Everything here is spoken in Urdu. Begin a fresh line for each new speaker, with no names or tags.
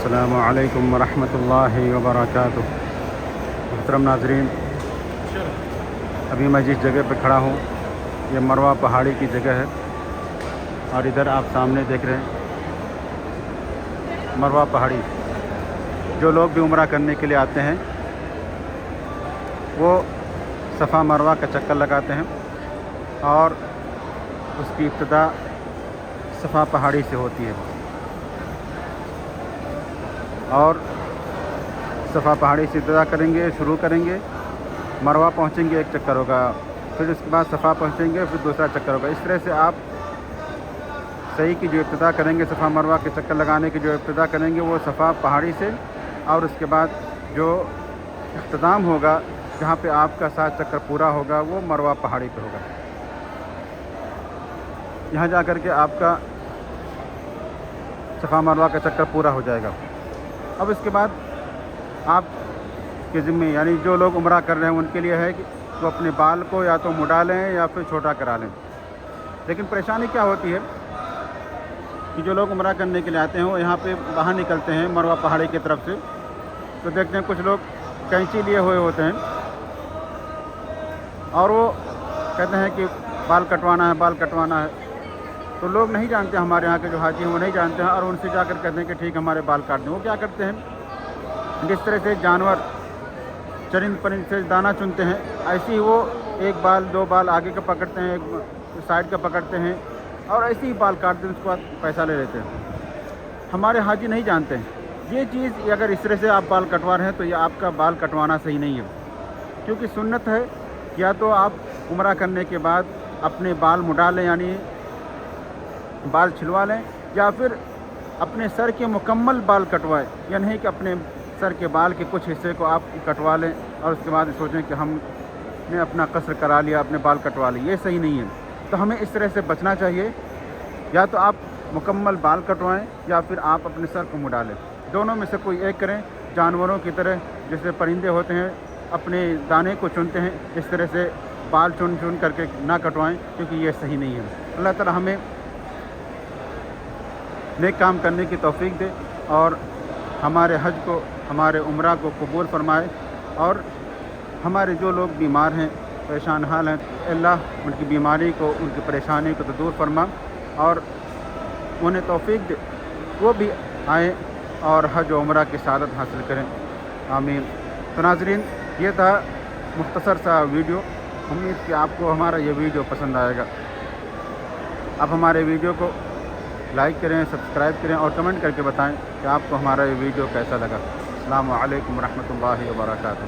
السلام علیکم ورحمۃ اللہ وبرکاتہ۔ محترم ناظرین، ابھی میں جس جگہ پہ کھڑا ہوں یہ مروہ پہاڑی کی جگہ ہے، اور ادھر آپ سامنے دیکھ رہے ہیں مروہ پہاڑی۔ جو لوگ بھی عمرہ کرنے کے لیے آتے ہیں وہ صفا مروہ کا چکر لگاتے ہیں، اور اس کی ابتدا صفا پہاڑی سے ہوتی ہے، اور صفا پہاڑی سے ابتدا کریں گے، شروع کریں گے، مروہ پہنچیں گے، ایک چکر ہوگا، پھر اس کے بعد صفا پہنچیں گے، پھر دوسرا چکر ہوگا۔ اس طرح سے آپ صحیح کی جو ابتدا کریں گے، صفا مروہ کے چکر لگانے کی جو ابتدا کریں گے وہ صفا پہاڑی سے، اور اس کے بعد جو اختتام ہوگا جہاں پہ آپ کا 7 چکر پورا ہوگا وہ مروہ پہاڑی پہ ہوگا۔ یہاں جا کر کے آپ کا صفا مروہ کا چکر پورا ہو جائے گا۔ اب اس کے بعد آپ کے ذمہ، یعنی جو لوگ عمرہ کر رہے ہیں ان کے لیے ہے کہ وہ اپنے بال کو یا تو مڈا لیں یا پھر چھوٹا کرا لیں۔ لیکن پریشانی کیا ہوتی ہے کہ جو لوگ عمرہ کرنے کے لیے آتے ہیں وہ یہاں پہ باہر نکلتے ہیں مروہ پہاڑی کی طرف سے، تو دیکھتے ہیں کچھ لوگ کینچی لیے ہوئے ہوتے ہیں اور وہ کہتے ہیں کہ بال کٹوانا ہے، بال کٹوانا ہے۔ تو لوگ نہیں جانتے، ہمارے یہاں کے جو حاجی ہیں وہ نہیں جانتے ہیں، اور ان سے جا کر کہتے ہیں کہ ٹھیک ہمارے بال کاٹ دیں۔ وہ کیا کرتے ہیں، جس طرح سے جانور چرند پرند سے دانہ چنتے ہیں، ایسے ہی وہ ایک بال 2 بال آگے کا پکڑتے ہیں، ایک سائڈ کا پکڑتے ہیں، اور ایسے ہی بال کاٹتے ہیں، اس کے بعد پیسہ لے لیتے ہیں۔ ہمارے حاجی نہیں جانتے ہیں یہ چیز، اگر اس طرح سے آپ بال کٹوا رہے ہیں تو یہ آپ کا بال کٹوانا صحیح نہیں ہے، کیونکہ سنت ہے یا تو آپ عمرہ کرنے کے بعد اپنے بال مڈا لیں، یعنی بال چھلوا لیں، یا پھر اپنے سر کے مکمل بال کٹوائیں، یا نہیں کہ اپنے سر کے بال کے کچھ حصے کو آپ کٹوا لیں اور اس کے بعد سوچیں کہ ہم نے اپنا قصر کرا لیا، اپنے بال کٹوا لیے۔ یہ صحیح نہیں ہے، تو ہمیں اس طرح سے بچنا چاہیے، یا تو آپ مکمل بال کٹوائیں یا پھر آپ اپنے سر کو مڈا لیں، دونوں میں سے کوئی ایک کریں۔ جانوروں کی طرح جیسے پرندے ہوتے ہیں اپنے دانے کو چنتے ہیں، اس طرح سے بال چن کر کے نہ کٹوائیں، کیونکہ یہ صحیح نہیں ہے۔ اللہ تعالی ہمیں نیک کام کرنے کی توفیق دے، اور ہمارے حج کو، ہمارے عمرہ کو قبول فرمائے، اور ہمارے جو لوگ بیمار ہیں، پریشان حال ہیں، اللہ ان کی بیماری کو، ان کی پریشانی کو تو دور فرما، اور انہیں توفیق دے وہ بھی آئیں اور حج و عمرہ کی سعادت حاصل کریں، آمین۔ تو ناظرین، یہ تھا مختصر سا ویڈیو، امید کہ آپ کو ہمارا یہ ویڈیو پسند آئے گا۔ آپ ہمارے ویڈیو کو لائک کریں، سبسکرائب کریں، اور کمنٹ کر کے بتائیں کہ آپ کو ہمارا یہ ویڈیو کیسا لگا۔ السلام علیکم ورحمۃ اللہ وبرکاتہ۔